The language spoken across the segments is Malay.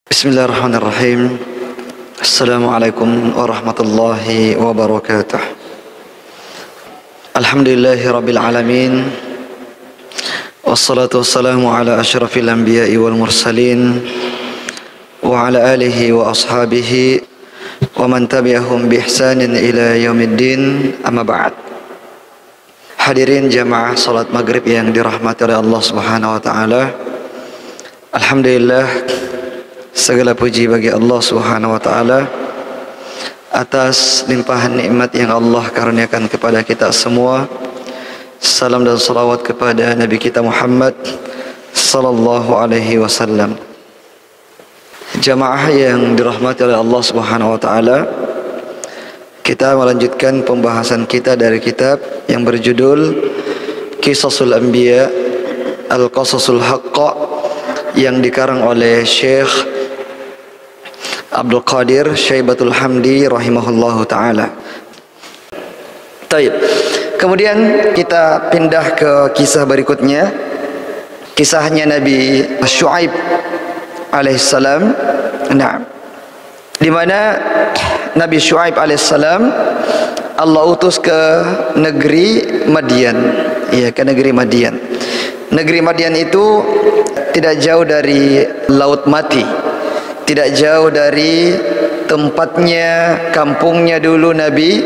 Bismillahirrahmanirrahim. Assalamualaikum warahmatullahi wabarakatuh. Alhamdulillahi rabbil alamin. Wassalatu wassalamu ala asyrafil anbiya'i wal mursalin wa ala alihi wa ashabihi wa man tabi'ahum bi ihsanin ila yaumiddin, amma ba'd. Hadirin jamaah salat maghrib yang dirahmati oleh Allah Subhanahu wa taala. Alhamdulillah, segala puji bagi Allah Subhanahu wa taala atas limpahan nikmat yang Allah karuniakan kepada kita semua. Salam dan salawat kepada Nabi kita Muhammad sallallahu alaihi wasallam. Jamaah yang dirahmati oleh Allah Subhanahu wa taala, kita melanjutkan pembahasan kita dari kitab yang berjudul Qisasul Anbiya Al-Qasasul Haqqa yang dikarang oleh Syekh Abdul Qadir Syaibatul Hamdi rahimahullahu ta'ala. Taib. Kemudian kita pindah ke kisah berikutnya. Kisahnya Nabi Syuaib alaihissalam. Nah, di mana Nabi Syuaib alaihissalam Allah utus ke negeri Madian. Ya, ke negeri Madian. Negeri Madian itu tidak jauh dari Laut Mati, tidak jauh dari tempatnya, kampungnya dulu Nabi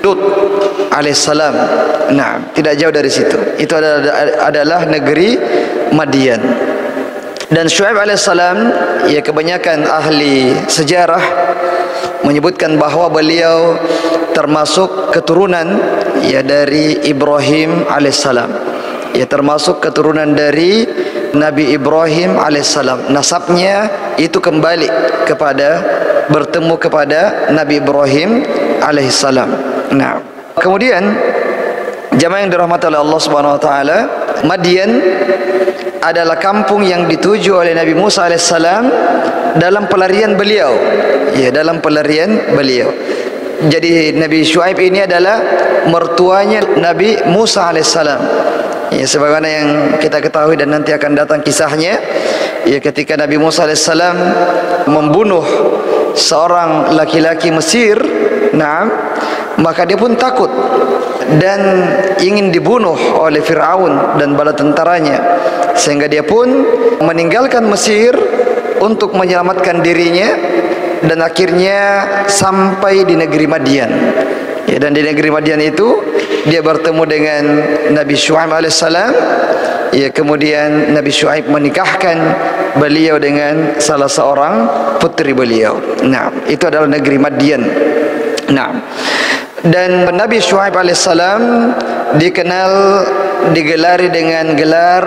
Lut alaihissalam. Nah, tidak jauh dari situ. Itu adalah negeri Madian. Dan Syuaib alaihissalam, ya, kebanyakan ahli sejarah menyebutkan bahwa beliau termasuk keturunan, ya, dari Ibrahim alaihissalam. Ya, termasuk keturunan dari Nabi Ibrahim alaihissalam. Nasabnya itu kembali kepada, bertemu kepada Nabi Ibrahim alaihissalam. Nah, kemudian jamaah yang dirahmati oleh Allah Subhanahu wa taala, Madian adalah kampung yang dituju oleh Nabi Musa alaihissalam dalam pelarian beliau. Ya, dalam pelarian beliau. Jadi Nabi Syuaib ini adalah mertuanya Nabi Musa alaihissalam. Ya, sebagaimana yang kita ketahui dan nanti akan datang kisahnya, ya, ketika Nabi Musa alaihissalam membunuh seorang laki-laki Mesir, nah, maka dia pun takut dan ingin dibunuh oleh Fir'aun dan bala tentaranya, sehingga dia pun meninggalkan Mesir untuk menyelamatkan dirinya dan akhirnya sampai di negeri Madian. Ya, dan di negeri Madian itu dia bertemu dengan Nabi Syuaib alaihissalam. Ya, kemudian Nabi Syuaib menikahkan beliau dengan salah seorang putri beliau. Nah, itu adalah negeri Madian. Nah, dan Nabi Syuaib alaihissalam digelari dengan gelar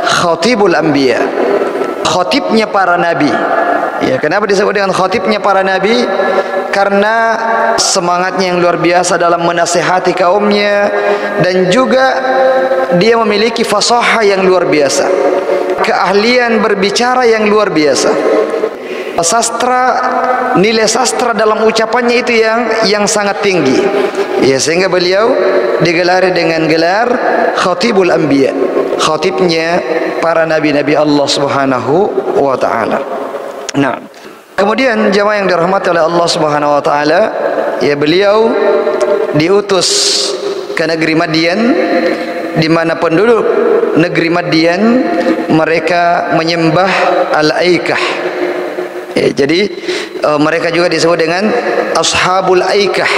Khatibul Anbiya, khatibnya para nabi. Ya, kenapa disebut dengan khatibnya para nabi? Karena semangatnya yang luar biasa dalam menasihati kaumnya, dan juga dia memiliki fasaha yang luar biasa, keahlian berbicara yang luar biasa. Sastra, nilai sastra dalam ucapannya itu yang sangat tinggi. Ya, sehingga beliau digelari dengan gelar Khatibul Anbiya, khatibnya para nabi-nabi Allah Subhanahu wa taala. Nah, kemudian jamaah yang dirahmati oleh Allah Subhanahu wa taala, ya, beliau diutus ke negeri Madian, di mana penduduk negeri Madian mereka menyembah Al-Aikah. Ya, jadi mereka juga disebut dengan Ashabul Aikah.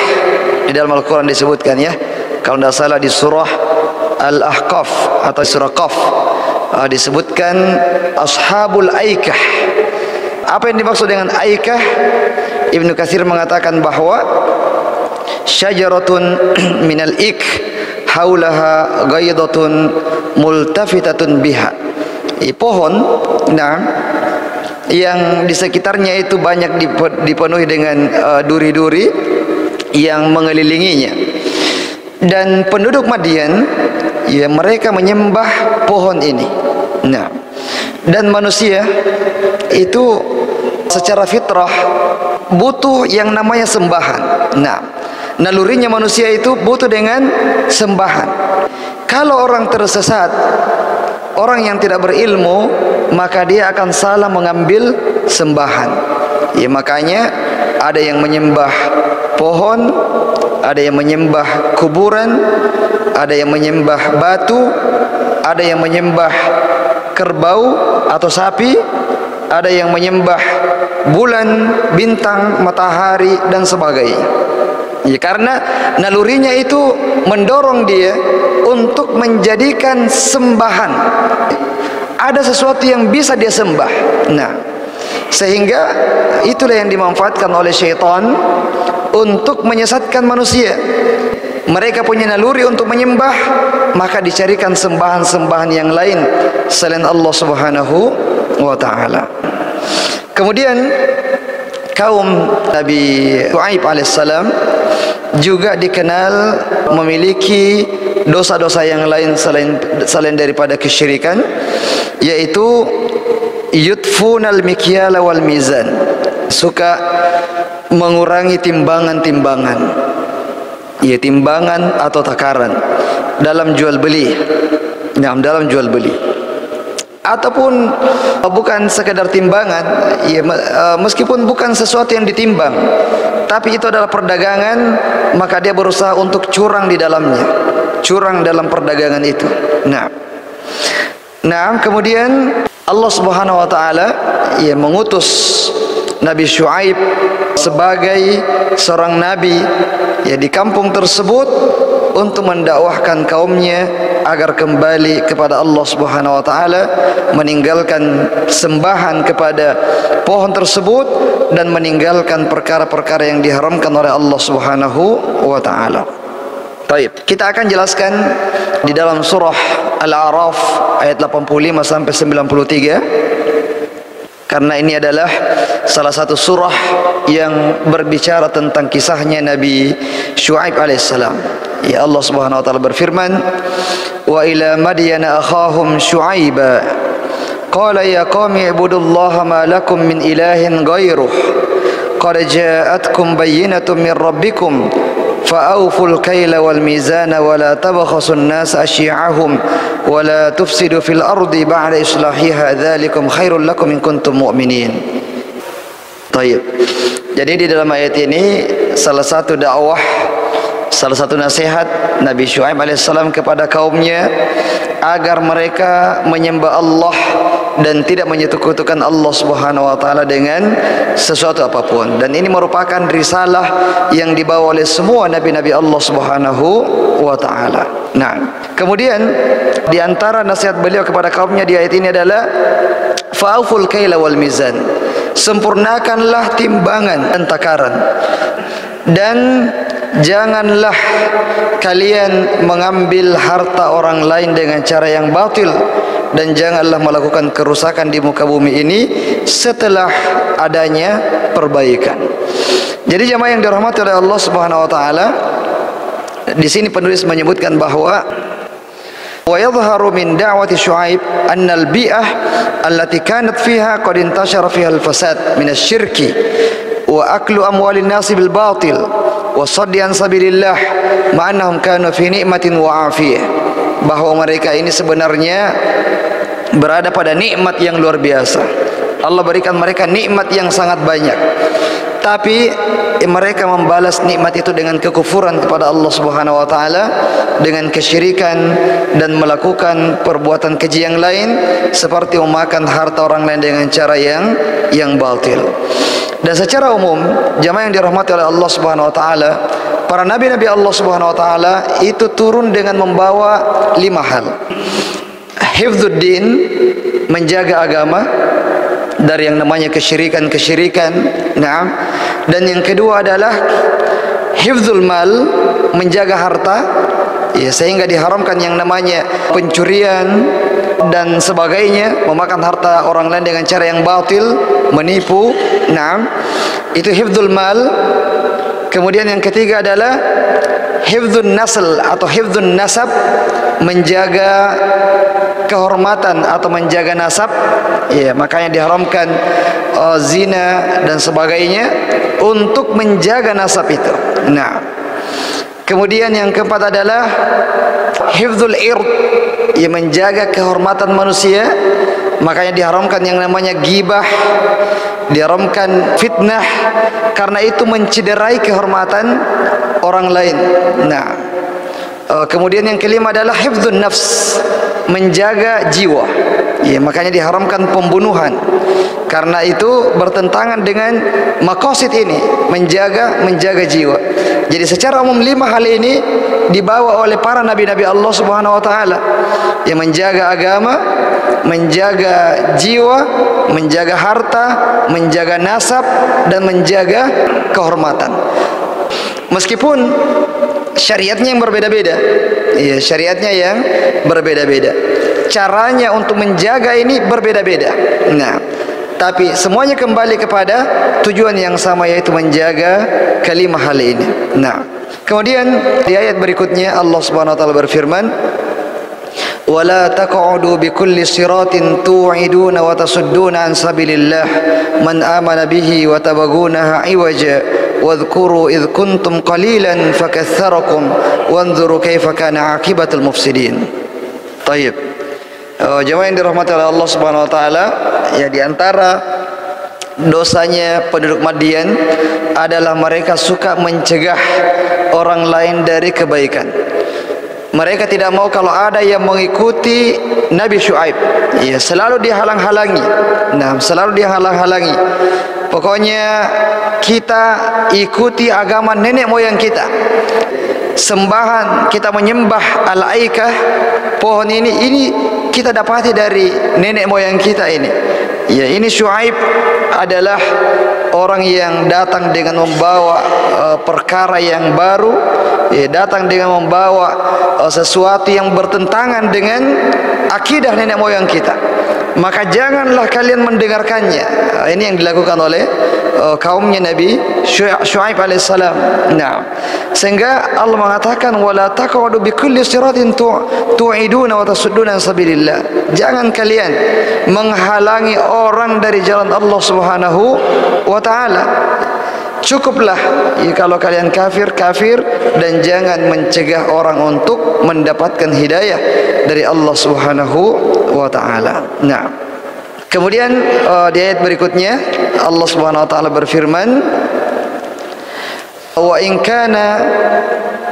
Di dalam Al-Quran disebutkan, ya, kalau tidak salah di surah Al-Ahqaf atau surah Qaf disebutkan Ashabul Aikah. Apa yang dimaksud dengan Aikah? Ibnu Katsir mengatakan bahwa syajaratun minal ik haulaha ghaidatun multafitatun biha. Pohon, nah, yang di sekitarnya itu banyak dipenuhi dengan duri-duri yang mengelilinginya. Dan penduduk Madian, ya, mereka menyembah pohon ini. Nah, dan manusia itu secara fitrah butuh yang namanya sembahan. Nah, Nalurinya manusia itu butuh dengan sembahan. Kalau orang tersesat, orang yang tidak berilmu, maka dia akan salah mengambil sembahan. Ya, makanya ada yang menyembah pohon, ada yang menyembah kuburan, ada yang menyembah batu, ada yang menyembah kerbau atau sapi, ada yang menyembah bulan, bintang, matahari dan sebagainya. Ya, karena nalurinya itu mendorong dia untuk menjadikan sembahan. Ada sesuatu yang bisa dia sembah. Nah, sehingga itulah yang dimanfaatkan oleh syaitan untuk menyesatkan manusia. Mereka punya naluri untuk menyembah, maka dicarikan sembahan-sembahan yang lain selain Allah Subhanahu wa taala. Kemudian kaum Nabi Shu'aib alaihissalam juga dikenal memiliki dosa-dosa yang lain selain daripada kesyirikan, yaitu yutfunal mikyala wal mizan, suka mengurangi timbangan-timbangan, ya, timbangan atau takaran dalam jual beli. Nah, dalam jual beli ataupun bukan sekedar timbangan, ya, meskipun bukan sesuatu yang ditimbang, tapi itu adalah perdagangan, maka dia berusaha untuk curang di dalamnya, curang dalam perdagangan itu. Nah, kemudian Allah Subhanahu wa taala, ya, mengutus Nabi Shu'aib sebagai seorang nabi, ya, di kampung tersebut untuk mendakwahkan kaumnya agar kembali kepada Allah Subhanahu wa taala, meninggalkan sembahan kepada pohon tersebut dan meninggalkan perkara-perkara yang diharamkan oleh Allah Subhanahu wa taala. Baik, kita akan jelaskan di dalam surah Al-A'raf ayat 85 sampai 93. Karena ini adalah salah satu surah yang berbicara tentang kisahnya Nabi Shu'aib alaihissalam. Ya, Allah Subhanahu wa taala berfirman, "Wa ila Madyana akhahum Shu'aiba qala ya qaumi ibudullaha ma lakum min ilahin ghairuh qad ja'atkum bayyinatun min rabbikum fa'awful kaila wal mizana wa la tabkhasun nas asyi'ahum wa la tufsidu fil ardi ba'da islahiha dzalikum khairul lakum in kuntum mu'minin." Baik. Jadi di dalam ayat ini salah satu dakwah, salah satu nasihat Nabi Shu'aib alaihissalam kepada kaumnya agar mereka menyembah Allah dan tidak menyekutukan Allah Subhanahu wa taala dengan sesuatu apapun. Dan ini merupakan risalah yang dibawa oleh semua nabi-nabi Allah Subhanahu wa taala. Nah, kemudian di antara nasihat beliau kepada kaumnya di ayat ini adalah fa'uful kaila wal mizan. Sempurnakanlah timbangan dan takaran, dan janganlah kalian mengambil harta orang lain dengan cara yang batil, dan janganlah melakukan kerusakan di muka bumi ini setelah adanya perbaikan. Jadi jemaah yang dirahmati oleh Allah Subhanahu wa taala, di sini penulis menyebutkan bahwa wa yadhharu min da'wati Shu'aib anna al-bi'ah allati kanat fiha qad intashara fiha al-fasad min asy-syirki wa aklu amwalin nasi bil batil wa saddi an sabilillah ma annahum kanu fi ni'matin wa afiyah. Bahwa mereka ini sebenarnya berada pada nikmat yang luar biasa. Allah berikan mereka nikmat yang sangat banyak, tapi mereka membalas nikmat itu dengan kekufuran kepada Allah Subhanahu wa taala, dengan kesyirikan dan melakukan perbuatan keji yang lain seperti memakan harta orang lain dengan cara yang batil. Dan secara umum jamaah yang dirahmati oleh Allah Subhanahu wa taala, para nabi-nabi Allah Subhanahu wa taala itu turun dengan membawa 5 hal. Hifdzuddin, menjaga agama dari yang namanya kesyirikan. Nah, dan yang kedua adalah hifdzul mal, menjaga harta, ya, sehingga diharamkan yang namanya pencurian dan sebagainya, memakan harta orang lain dengan cara yang batil, menipu. Nah, itu hifdzul mal. Kemudian yang ketiga adalah hifdzun nasl atau hifdzun nasab, menjaga kehormatan atau menjaga nasab, ya, makanya diharamkan zina dan sebagainya untuk menjaga nasab itu. Nah, Kemudian yang keempat adalah hifdzul ird, ia menjaga kehormatan manusia. Makanya diharamkan yang namanya ghibah, diharamkan fitnah, karena itu mencederai kehormatan orang lain. Nah, kemudian yang kelima adalah hifdzun nafs, menjaga jiwa. Ya, makanya diharamkan pembunuhan, karena itu bertentangan dengan maqasid ini, menjaga jiwa. Jadi secara umum 5 hal ini dibawa oleh para nabi-nabi Allah Subhanahu wa taala, yang menjaga agama, menjaga jiwa, menjaga harta, menjaga nasab, dan menjaga kehormatan. Meskipun syariatnya yang berbeda-beda, ya, syariatnya yang berbeda-beda, caranya untuk menjaga ini berbeda-beda. Nah, tapi semuanya kembali kepada tujuan yang sama, yaitu menjaga kelima hal ini. Nah, kemudian di ayat berikutnya Allah Subhanahu wa taala berfirman, وَلَا تَقْعُدُوا بِكُلِّ صِرَاطٍ تُوعِدُونَ وَتَصُدُّونَ عَنْ سَبِيلِ اللَّهِ مَنْ آمَنَ بِهِ وَتَبْغُونَهَا عِوَجًا وَاذْكُرُوا إِذْ كُنْتُمْ قَلِيلًا فَكَثَّرَكُمْ وَانْظُرُوا كَيْفَ كَانَ عَاقِبَةُ الْمُفْسِدِينَ. Taib. Jemaah yang dirahmati oleh Allah Subhanahu wa taala, ya, di antara dosanya penduduk Madian adalah mereka suka mencegah orang lain dari kebaikan. Mereka tidak mau kalau ada yang mengikuti Nabi Syuaib, ya, selalu dihalang-halangi. Nah, selalu dihalang-halangi. Pokoknya kita ikuti agama nenek moyang kita. Sembahan kita menyembah al-aikah, pohon ini kita dapati dari nenek moyang kita ini. Ya, ini Syuaib adalah orang yang datang dengan membawa perkara yang baru, ya, datang dengan membawa sesuatu yang bertentangan dengan akidah nenek moyang kita. Maka janganlah kalian mendengarkannya. Ini yang dilakukan oleh kaumnya Nabi Syuaib alaihissalam. Nah, sehingga Allah mengatakan wala taq'udu bikulli siratin tu'iduna wa tasudduna an sabilillah. Jangan kalian menghalangi orang dari jalan Allah Subhanahu wa taala. Cukuplah kalau kalian kafir, dan jangan mencegah orang untuk mendapatkan hidayah dari Allah Subhanahu wa taala. Nah, kemudian di ayat berikutnya Allah Subhanahu wa taala berfirman, wa in kana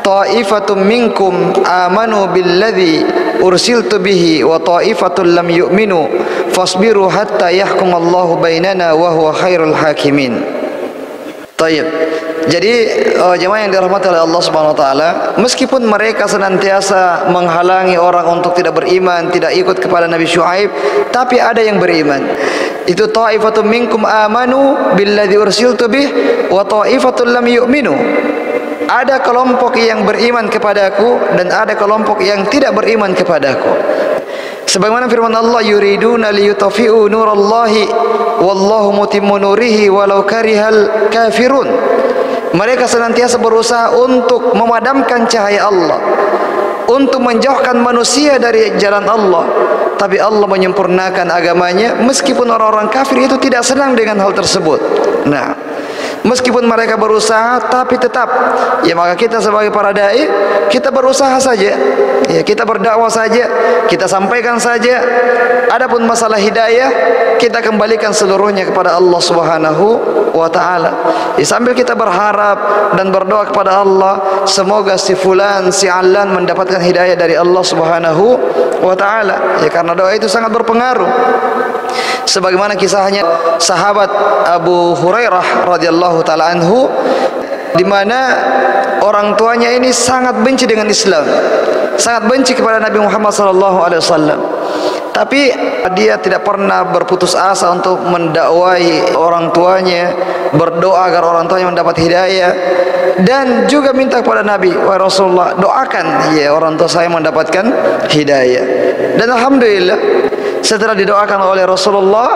ta'ifatum minkum amanu billadzi ursiltu bihi wa ta'ifatun lam yu'minu fasbiru hatta yahkumallahu bainana wa huwa khairul hakimin. Taib. Jadi jemaah yang dirahmati oleh Allah Subhanahu wa taala, meskipun mereka senantiasa menghalangi orang untuk tidak beriman, tidak ikut kepada Nabi Syuaib, tapi ada yang beriman. Itu ta'ifatum minkum amanu billadzi ursiltu bih wa ta'ifatun lam yu'minu. Ada kelompok yang beriman kepadaku dan ada kelompok yang tidak beriman kepadaku. Sebagaimana firman Allah, yuriduna liyutfi'u nurallahi wallahu mutimmu nurihi walau karihal kafirun. Mereka senantiasa berusaha untuk memadamkan cahaya Allah, untuk menjauhkan manusia dari jalan Allah, tapi Allah menyempurnakan agamanya meskipun orang-orang kafir itu tidak senang dengan hal tersebut. Nah, meskipun mereka berusaha, tapi tetap, ya, maka kita sebagai para dai, kita berusaha saja, ya, kita berdakwah saja, kita sampaikan saja. Adapun masalah hidayah, kita kembalikan seluruhnya kepada Allah Subhanahu wa taala. Ya, sambil kita berharap dan berdoa kepada Allah, semoga si fulan, si alan mendapatkan hidayah dari Allah Subhanahu wa taala. Ya, karena doa itu sangat berpengaruh. Sebagaimana kisahnya sahabat Abu Hurairah radhiyallahu taala anhu, di mana orang tuanya ini sangat benci dengan Islam, sangat benci kepada Nabi Muhammad sallallahu alaihi wasallam. Tapi dia tidak pernah berputus asa untuk mendakwai orang tuanya, berdoa agar orang tuanya mendapat hidayah, dan juga minta kepada Nabi, wahai Rasulullah, doakan ya orang tua saya mendapatkan hidayah. Dan alhamdulillah, setelah didoakan oleh Rasulullah,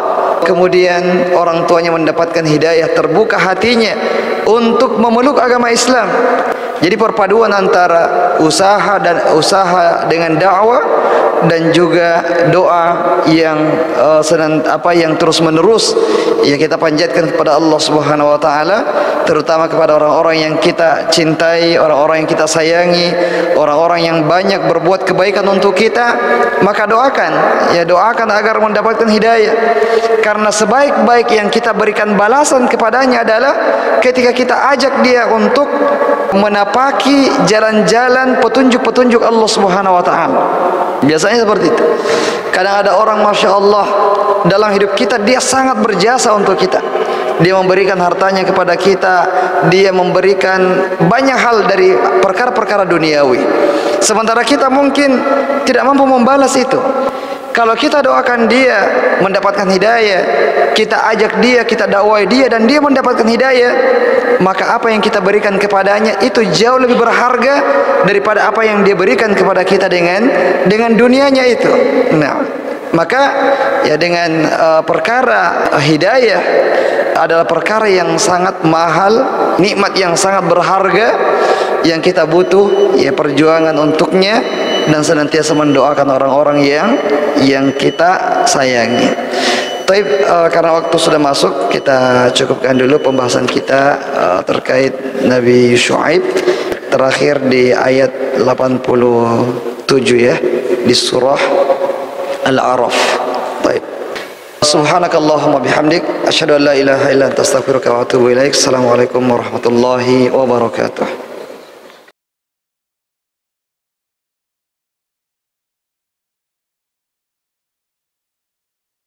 kemudian orang tuanya mendapatkan hidayah, terbuka hatinya untuk memeluk agama Islam. Jadi perpaduan antara usaha dengan dakwah dan juga doa yang yang terus menerus yang kita panjatkan kepada Allah Subhanahu wa taala, terutama kepada orang-orang yang kita cintai, orang-orang yang kita sayangi, orang-orang yang banyak berbuat kebaikan untuk kita, maka doakan agar mendapatkan hidayah. Karena sebaik-baik yang kita berikan balasan kepadanya adalah ketika kita ajak dia untuk menapaki jalan-jalan petunjuk-petunjuk Allah Subhanahu wa taala. Biasanya seperti itu. Kadang ada orang, Masya Allah, dalam hidup kita dia sangat berjasa untuk kita. Dia memberikan hartanya kepada kita, dia memberikan banyak hal dari perkara-perkara duniawi. Sementara kita mungkin tidak mampu membalas itu. Kalau kita doakan dia mendapatkan hidayah, kita ajak dia, kita dakwai dia dan dia mendapatkan hidayah, maka apa yang kita berikan kepadanya itu jauh lebih berharga daripada apa yang dia berikan kepada kita dengan dunianya itu. Nah, maka ya dengan perkara hidayah adalah perkara yang sangat mahal, nikmat yang sangat berharga yang kita butuh ya perjuangan untuknya, dan senantiasa mendoakan orang-orang yang kita sayangi. Taib, karena waktu sudah masuk, kita cukupkan dulu pembahasan kita terkait Nabi Syuaib, terakhir di ayat 87 ya, di surah Al-A'raf. Taib. Subhanakallahumma bihamdik, asyhadu an la ilaha illa anta astaghfiruka wa atubu ilaik. Assalamualaikum warahmatullahi wabarakatuh.